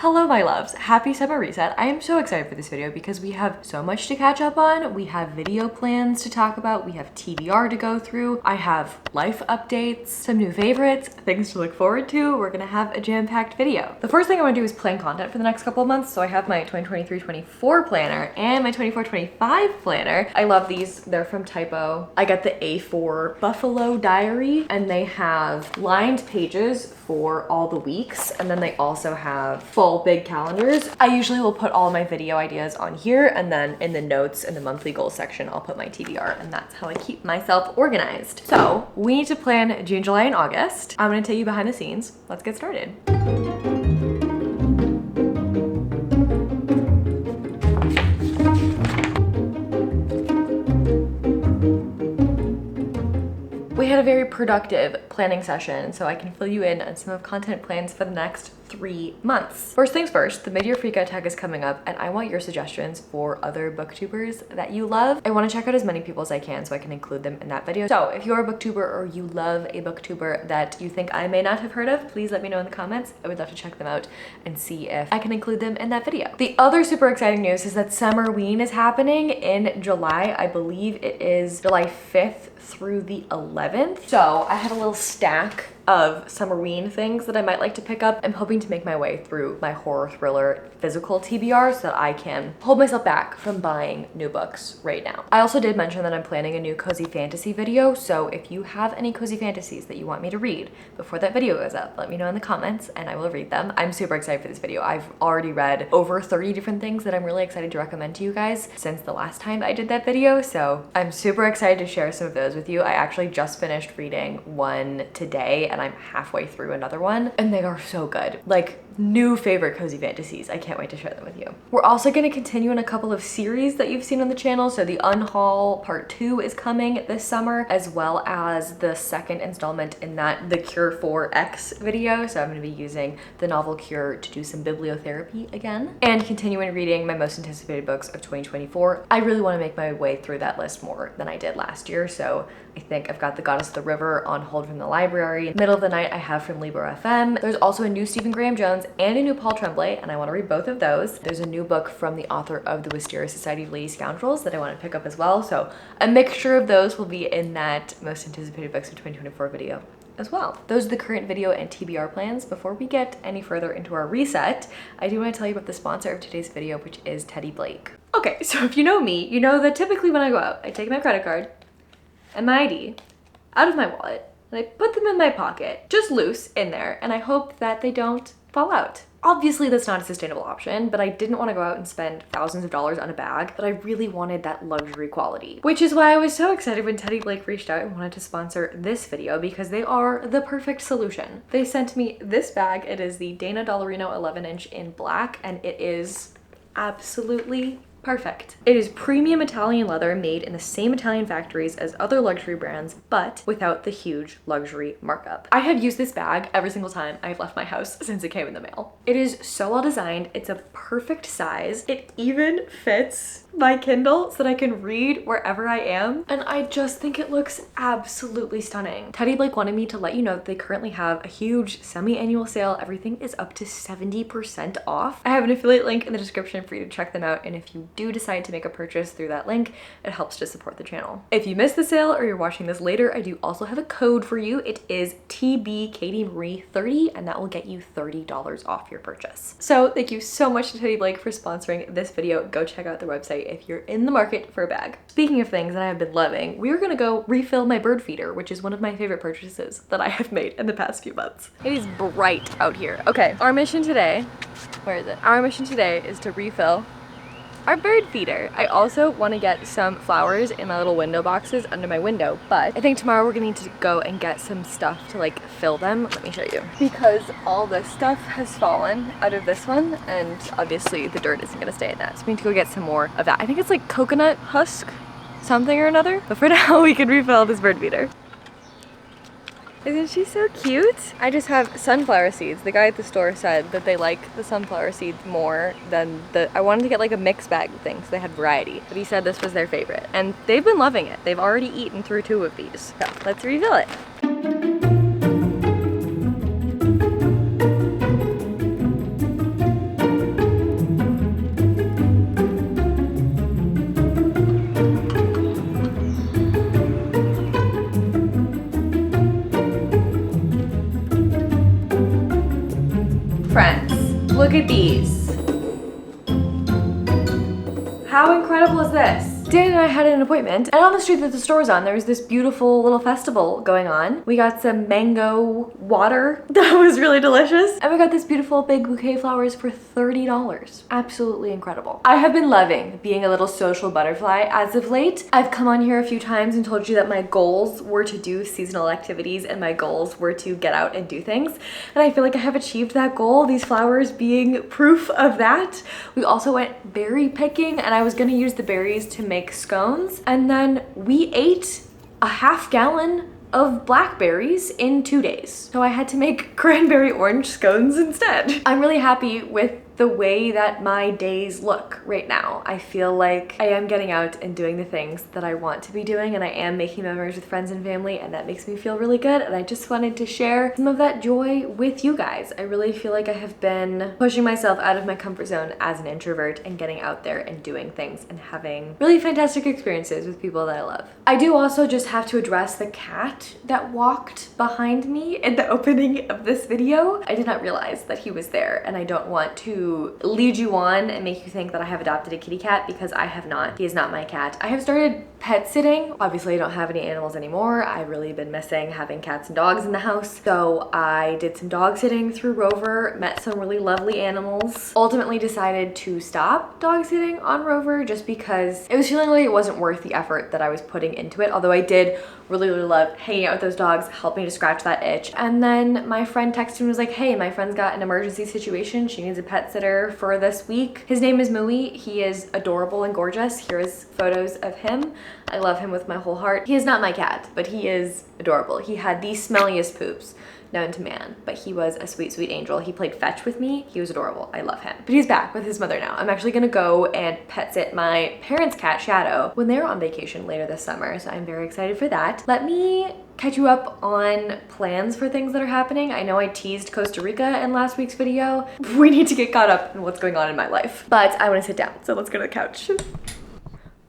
Hello my loves, happy summer reset. I am so excited for this video because we have so much to catch up on. We have video plans to talk about, we have TBR to go through, I have life updates, some new favorites, things to look forward to. We're gonna have a jam-packed video. The first thing I wanna do is plan content for the next couple of months. So I have my 2023-24 planner and my 24-25 planner. I love these, they're from Typo. I got the A4 Buffalo Diary and they have lined pages for all the weeks, and then they also have full big calendars. I usually will put all my video ideas on here, and then in the notes in the monthly goals section I'll put my TBR, and that's how I keep myself organized. So we need to plan June, July, and August. I'm gonna take you behind the scenes. Let's get started. We had a very productive planning session, so I can fill you in on some of content plans for the next 3 months. First things first, the mid-year freakout tag is coming up, and I want your suggestions for other booktubers that you love. I want to check out as many people as I can so I can include them in that video. So if you're a booktuber or you love a booktuber that you think I may not have heard of, please let me know in the comments. I would love to check them out and see if I can include them in that video. The other super exciting news is that Summerween is happening in July. I believe it is July 5th through the 11th. So I have a little stack of Summerween things that I might like to pick up. I'm hoping to make my way through my horror thriller physical TBR so that I can hold myself back from buying new books right now. I also did mention that I'm planning a new cozy fantasy video, so if you have any cozy fantasies that you want me to read before that video goes up, let me know in the comments and I will read them. I'm super excited for this video. I've already read over 30 different things that I'm really excited to recommend to you guys since the last time I did that video, so I'm super excited to share some of those with you. I actually just finished reading one today and I'm halfway through another one, and they are so good. Like, new favorite cozy fantasies. I can't wait to share them with you. We're also going to continue in a couple of series that you've seen on the channel. So the Unhaul Part 2 is coming this summer, as well as the second installment in that The Cure for X video. So I'm going to be using the novel Cure to do some bibliotherapy again, and continuing reading my most anticipated books of 2024. I really want to make my way through that list more than I did last year, so I think I've got The Goddess of the River on hold from the library. Middle of the Night I have from Libro FM. There's also a new Stephen Graham Jones and a new Paul Tremblay, and I want to read both of those. There's a new book from the author of The Wisteria Society of Lady Scoundrels that I want to pick up as well, so a mixture of those will be in that most anticipated books of 2024 video as well. Those are the current video and TBR plans. Before we get any further into our reset, I do want to tell you about the sponsor of today's video, which is Teddy Blake. Okay, so if you know me, you know that typically when I go out, I take my credit card and my ID out of my wallet and I put them in my pocket, just loose in there, and I hope that they don't fall out. Obviously that's not a sustainable option, but I didn't want to go out and spend thousands of dollars on a bag, but I really wanted that luxury quality, which is why I was so excited when Teddy Blake reached out and wanted to sponsor this video, because they are the perfect solution. They sent me this bag. It is the Dana Dollarino 11-inch in black, and it is absolutely perfect. It is premium Italian leather made in the same Italian factories as other luxury brands, but without the huge luxury markup. I have used this bag every single time I've left my house since it came in the mail. It is so well designed. It's a perfect size. It even fits my Kindle so that I can read wherever I am, and I just think it looks absolutely stunning. Teddy Blake wanted me to let you know that they currently have a huge semi-annual sale. Everything is up to 70% off. I have an affiliate link in the description for you to check them out, and if you do decide to make a purchase through that link, it helps to support the channel. If you missed the sale or you're watching this later, I do also have a code for you. It is TBKatieMarie30, and that will get you $30 off your purchase. So thank you so much to Teddy Blake for sponsoring this video. Go check out their website if you're in the market for a bag. Speaking of things that I have been loving, we are gonna go refill my bird feeder, which is one of my favorite purchases that I have made in the past few months. It is bright out here. Okay, our mission today, where is it? Our mission today is to refill our bird feeder. I also want to get some flowers in my little window boxes under my window, but I think tomorrow we're gonna need to go and get some stuff to like fill them. Let me show you. Because all this stuff has fallen out of this one, and obviously the dirt isn't gonna stay in that. So we need to go get some more of that. I think it's like coconut husk something or another, but for now we can refill this bird feeder. Isn't she so cute? I just have sunflower seeds. The guy at the store said that they like the sunflower seeds more than I wanted to get like a mixed bag of things. They had variety, but he said this was their favorite. And they've been loving it. They've already eaten through 2 of these. So let's refill it. Look at these. How incredible is this? Dan and I had an appointment, and on the street that the store's on, there was this beautiful little festival going on. We got some mango water that was really delicious, and we got this beautiful big bouquet of flowers for $30. Absolutely incredible. I have been loving being a little social butterfly as of late. I've come on here a few times and told you that my goals were to do seasonal activities and my goals were to get out and do things, and I feel like I have achieved that goal, these flowers being proof of that. We also went berry picking, and I was gonna use the berries to make scones, and then we ate a half gallon of blackberries in 2 days. So I had to make cranberry orange scones instead. I'm really happy with the way that my days look right now. I feel like I am getting out and doing the things that I want to be doing, and I am making memories with friends and family, and that makes me feel really good, and I just wanted to share some of that joy with you guys. I really feel like I have been pushing myself out of my comfort zone as an introvert and getting out there and doing things and having really fantastic experiences with people that I love. I do also just have to address the cat that walked behind me in the opening of this video. I did not realize that he was there, and I don't want to lead you on and make you think that I have adopted a kitty cat, because I have not. He is not my cat. I have started pet sitting. Obviously, I don't have any animals anymore. I've really been missing having cats and dogs in the house. So I did some dog sitting through Rover, met some really lovely animals, ultimately decided to stop dog sitting on Rover just because it was feeling like it wasn't worth the effort that I was putting into it. Although I did really love hanging out with those dogs, helped me to scratch that itch. And then my friend texted me and was like, hey, my friend's got an emergency situation. She needs a pet sitter for this week. His name is Mui. He is adorable and gorgeous. Here is photos of him. I love him with my whole heart. He is not my cat, but he is adorable. He had the smelliest poops known to man, but he was a sweet, sweet angel. He played fetch with me. He was adorable. I love him. But he's back with his mother now. I'm actually gonna go and pet sit my parents' cat, Shadow, when they're on vacation later this summer, so I'm very excited for that. Let me catch you up on plans for things that are happening. I know I teased Costa Rica in last week's video. We need to get caught up in what's going on in my life, but I wanna sit down, so let's go to the couch.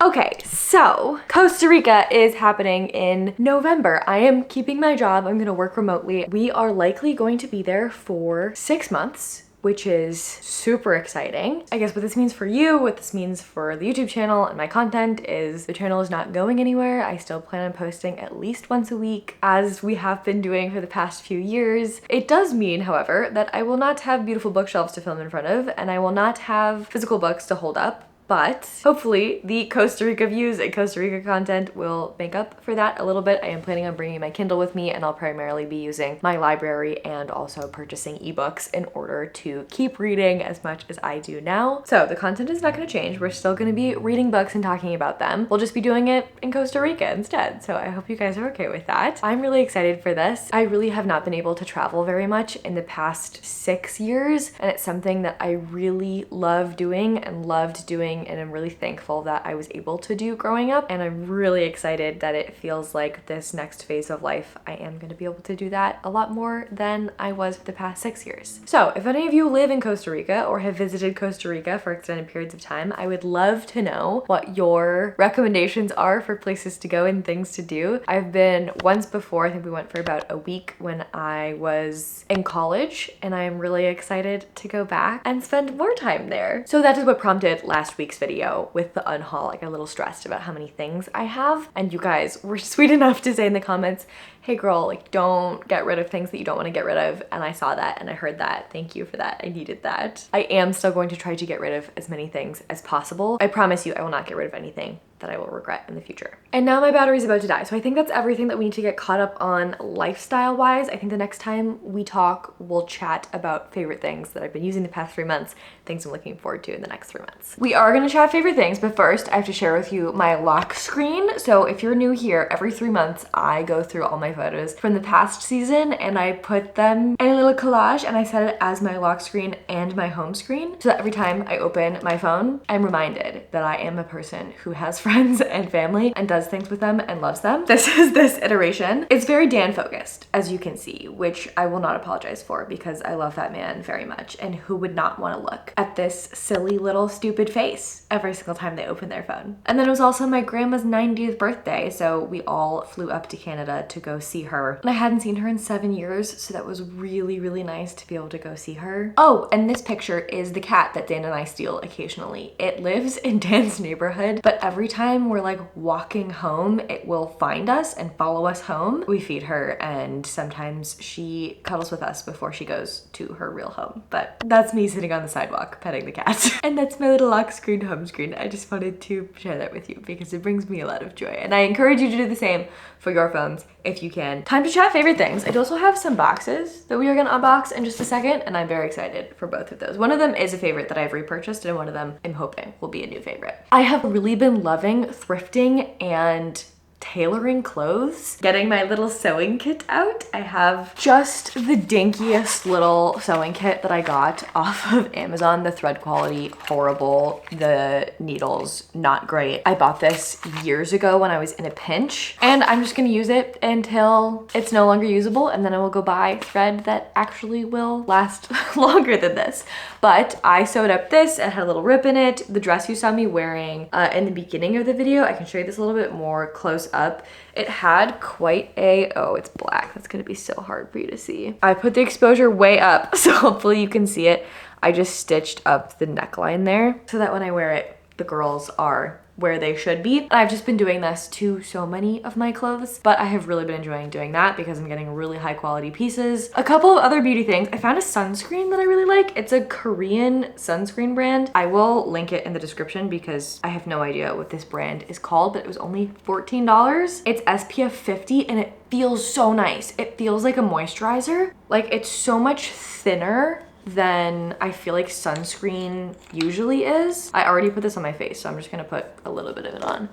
Okay, so Costa Rica is happening in November. I am keeping my job. I'm gonna work remotely. We are likely going to be there for 6 months, which is super exciting. I guess what this means for you, what this means for the YouTube channel and my content is the channel is not going anywhere. I still plan on posting at least once a week, as we have been doing for the past few years. It does mean, however, that I will not have beautiful bookshelves to film in front of, and I will not have physical books to hold up. But hopefully the Costa Rica views and Costa Rica content will make up for that a little bit. I am planning on bringing my Kindle with me, and I'll primarily be using my library and also purchasing ebooks in order to keep reading as much as I do now. So the content is not going to change. We're still going to be reading books and talking about them. We'll just be doing it in Costa Rica instead. So I hope you guys are okay with that. I'm really excited for this. I really have not been able to travel very much in the past 6 years, and it's something that I really love doing and loved doing, and I'm really thankful that I was able to do growing up, and I'm really excited that it feels like this next phase of life I am going to be able to do that a lot more than I was for the past 6 years. So if any of you live in Costa Rica or have visited Costa Rica for extended periods of time, I would love to know what your recommendations are for places to go and things to do. I've been once before. I think we went for about a week when I was in college, and I am really excited to go back and spend more time there. So that is what prompted last week's video with the unhaul. I got a little stressed about how many things I have, and you guys were sweet enough to say in the comments, hey girl, like don't get rid of things that you don't want to get rid of, and I saw that and I heard that. Thank you for that. I needed that. I am still going to try to get rid of as many things as possible. I promise you I will not get rid of anything that I will regret in the future. And now my battery's about to die, so I think that's everything that we need to get caught up on lifestyle wise. I think the next time we talk, we'll chat about favorite things that I've been using the past 3 months, things I'm looking forward to in the next 3 months. We are gonna chat favorite things, but first I have to share with you my lock screen. So if you're new here, every 3 months I go through all my photos from the past season and I put them in a little collage, and I set it as my lock screen and my home screen, so that every time I open my phone, I'm reminded that I am a person who has friends friends and family and does things with them and loves them. This is this iteration. It's very Dan focused, as you can see, which I will not apologize for because I love that man very much. And who would not want to look at this silly little stupid face every single time they open their phone? And then it was also my grandma's 90th birthday, so we all flew up to Canada to go see her. And I hadn't seen her in 7 years, so that was really, really nice to be able to go see her. Oh, and this picture is the cat that Dan and I steal occasionally. It lives in Dan's neighborhood, but every time we're like walking home, it will find us and follow us home. We feed her, and sometimes she cuddles with us before she goes to her real home. But that's me sitting on the sidewalk petting the cat. And that's my little lock screen home screen. I just wanted to share that with you because it brings me a lot of joy. And I encourage you to do the same for your phones if you can. Time to chat favorite things. I also have some boxes that we are gonna unbox in just a second, and I'm very excited for both of those. One of them is a favorite that I've repurchased, and one of them I'm hoping will be a new favorite. I have really been loving thrifting and tailoring clothes, getting my little sewing kit out. I have just the dinkiest little sewing kit that I got off of Amazon. The thread quality, horrible. The needles, not great. I bought this years ago when I was in a pinch, and I'm just gonna use it until it's no longer usable, and then I will go buy thread that actually will last longer than this. But I sewed up this, it had a little rip in it. The dress you saw me wearing in the beginning of the video, I can show you this a little bit more close up. It had quite a, oh, it's black. That's gonna be so hard for you to see. I put the exposure way up, so hopefully you can see it. I just stitched up the neckline there so that when I wear it, the girls are where they should be. And I've just been doing this to so many of my clothes, but I have really been enjoying doing that because I'm getting really high quality pieces. A couple of other beauty things. I found a sunscreen that I really like. It's a Korean sunscreen brand. I will link it in the description because I have no idea what this brand is called, but it was only $14. It's SPF 50 and it feels so nice. It feels like a moisturizer. Like, it's so much thinner than I feel like sunscreen usually is. I already put this on my face, so I'm just gonna put a little bit of it on.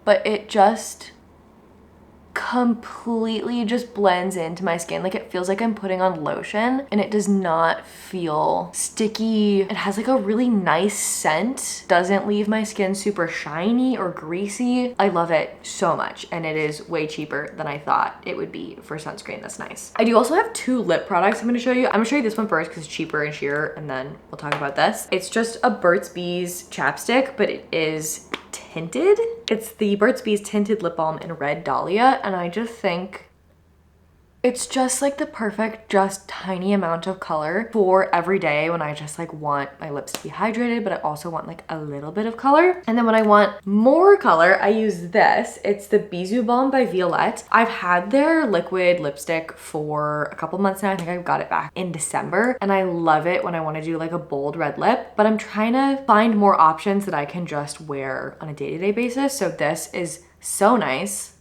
But it just completely just blends into my skin. Like, it feels like I'm putting on lotion, and it does not feel sticky. It has like a really nice scent. Doesn't leave my skin super shiny or greasy. I love it so much, and it is way cheaper than I thought it would be for sunscreen. That's nice. I do also have two lip products I'm gonna show you. I'm gonna show you this one first because it's cheaper and sheer, and then we'll talk about this. It's just a Burt's Bees chapstick, but it is tinted. It's the Burt's Bees tinted lip balm in Red Dahlia, and I just think it's just like the perfect, just tiny amount of color for every day when I just like want my lips to be hydrated, but I also want like a little bit of color. And then when I want more color, I use this. It's the Bisou Balm by Violette. I've had their liquid lipstick for a couple months now. I think I got it back in December, and I love it when I want to do like a bold red lip, but I'm trying to find more options that I can just wear on a day-to-day basis. So this is so nice,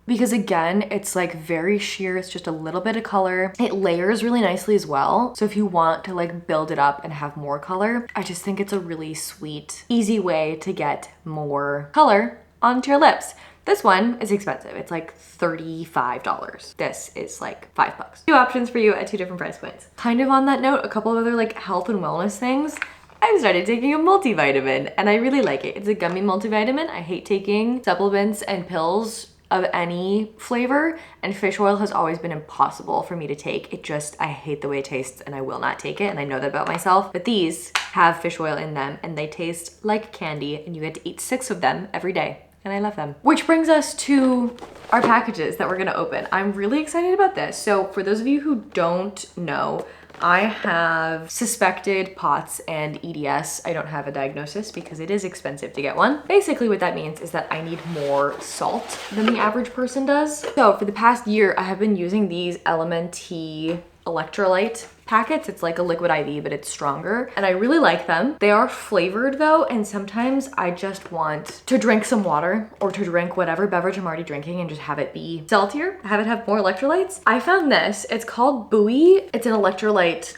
because again, it's like very sheer. It's just a little bit of color. It layers really nicely as well. So if you want to like build it up and have more color, I just think it's a really sweet, easy way to get more color onto your lips. This one is expensive. It's like $35. This is like $5. Two options for you at two different price points. Kind of on that note, a couple of other like health and wellness things. I've started taking a multivitamin, and I really like it. It's a gummy multivitamin. I hate taking supplements and pills of any flavor, and fish oil has always been impossible for me to take. It just, I hate the way it tastes, and I will not take it, and I know that about myself. But these have fish oil in them, and they taste like candy, and you get to eat 6 of them every day, and I love them. Which brings us to our packages that we're gonna open. I'm really excited about this. So for those of you who don't know, I have suspected POTS and EDS. I don't have a diagnosis because it is expensive to get one. Basically what that means is that I need more salt than the average person does. So for the past year, I have been using these LMNT electrolyte packets. It's like a liquid IV, but it's stronger, and I really like them. They are flavored though, and sometimes I just want to drink some water or to drink whatever beverage I'm already drinking and just have it be saltier, have it have more electrolytes. I found this. It's called Buoy. It's an electrolyte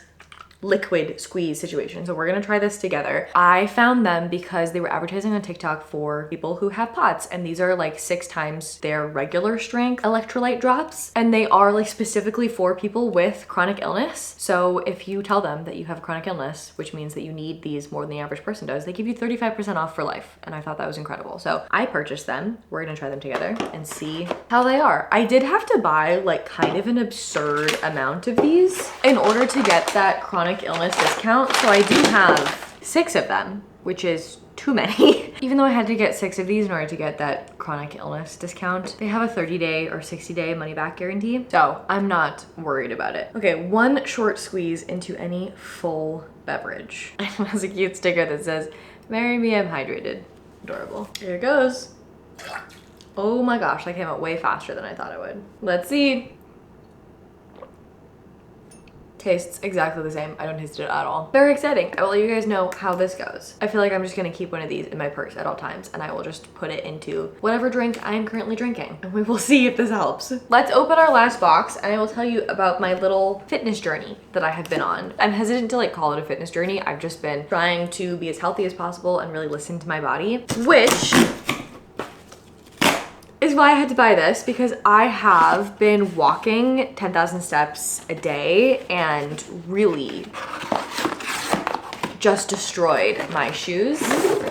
liquid squeeze situation. So we're gonna try this together. I found them because they were advertising on TikTok for people who have POTS, and these are like 6 times their regular strength electrolyte drops, and they are like specifically for people with chronic illness. So if you tell them that you have a chronic illness, which means that you need these more than the average person does, they give you 35% off for life, and I thought that was incredible. So I purchased them. We're gonna try them together and see how they are. I did have to buy like kind of an absurd amount of these in order to get that chronic illness discount. So I do have 6 of them, which is too many. Even though I had to get 6 of these in order to get that chronic illness discount, they have a 30-day or 60-day money-back guarantee, so I'm not worried about it. Okay, 1 short squeeze into any full beverage. It has a cute sticker that says, "Marry me, I'm hydrated." Adorable. Here it goes. Oh my gosh, that came out way faster than I thought it would. Let's see. Tastes exactly the same. I don't taste it at all. Very exciting. I will let you guys know how this goes. I feel like I'm just gonna keep one of these in my purse at all times, and I will just put it into whatever drink I am currently drinking, and we will see if this helps. Let's open our last box, and I will tell you about my little fitness journey that I have been on. I'm hesitant to like call it a fitness journey. I've just been trying to be as healthy as possible and really listen to my body, which is why I had to buy this, because I have been walking 10,000 steps a day and really just destroyed my shoes.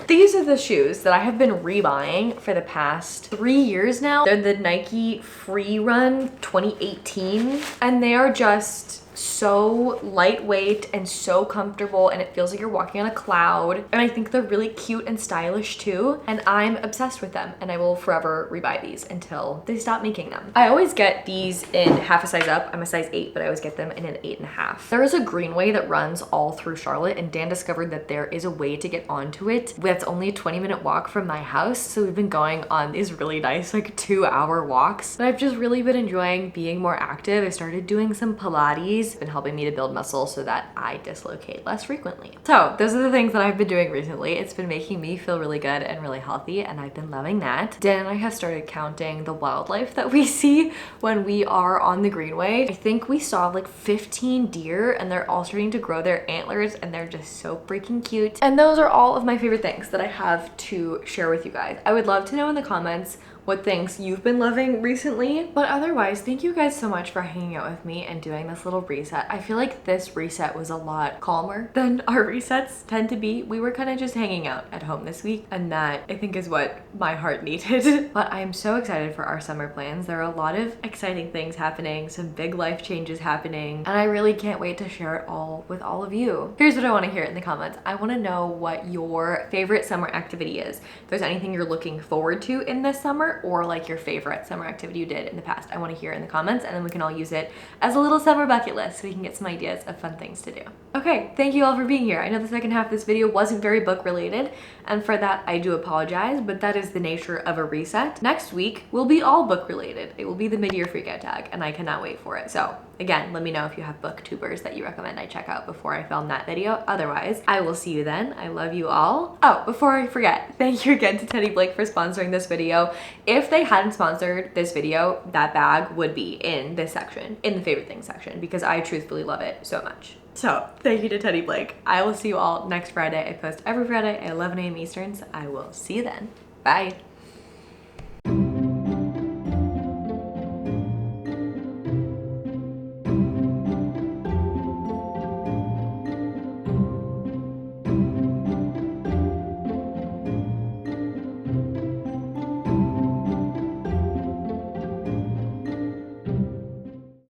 These are the shoes that I have been rebuying for the past 3 years now. They're the Nike Free Run 2018, and they are just so lightweight and so comfortable, and it feels like you're walking on a cloud, and I think they're really cute and stylish too, and I'm obsessed with them, and I will forever rebuy these until they stop making them. I always get these in half a size up. I'm a size 8, but I always get them in an 8.5. There is a greenway that runs all through Charlotte, and Dan discovered that there is a way to get onto it that's only a 20-minute walk from my house, so we've been going on these really nice like 2-hour walks, and I've just really been enjoying being more active. I started doing some Pilates. It's been helping me to build muscle so that I dislocate less frequently. So those are the things that I've been doing recently. It's been making me feel really good and really healthy, and I've been loving that. Dan and I have started counting the wildlife that we see when we are on the greenway. I think we saw like 15 deer, and they're all starting to grow their antlers, and they're just so freaking cute. And those are all of my favorite things that I have to share with you guys. I would love to know in the comments what things you've been loving recently. But otherwise, thank you guys so much for hanging out with me and doing this little reset. I feel like this reset was a lot calmer than our resets tend to be. We were kind of just hanging out at home this week, and that I think is what my heart needed. But I am so excited for our summer plans. There are a lot of exciting things happening, some big life changes happening, and I really can't wait to share it all with all of you. Here's what I want to hear in the comments. I want to know what your favorite summer activity is. If there's anything you're looking forward to in this summer, or like your favorite summer activity you did in the past, I want to hear in the comments, and then we can all use it as a little summer bucket list so we can get some ideas of fun things to do. Okay, thank you all for being here. I know the second half of this video wasn't very book related, and for that I do apologize, but that is the nature of a reset. Next week will be all book related. It will be the mid-year freakout tag, and I cannot wait for it. So again, let me know if you have booktubers that you recommend I check out before I film that video. Otherwise, I will see you then. I love you all. Oh, before I forget, thank you again to Teddy Blake for sponsoring this video. If they hadn't sponsored this video, that bag would be in this section, in the favorite things section, because I truthfully love it so much. So thank you to Teddy Blake. I will see you all next Friday. I post every Friday at 11 a.m. Eastern, so I will see you then. Bye.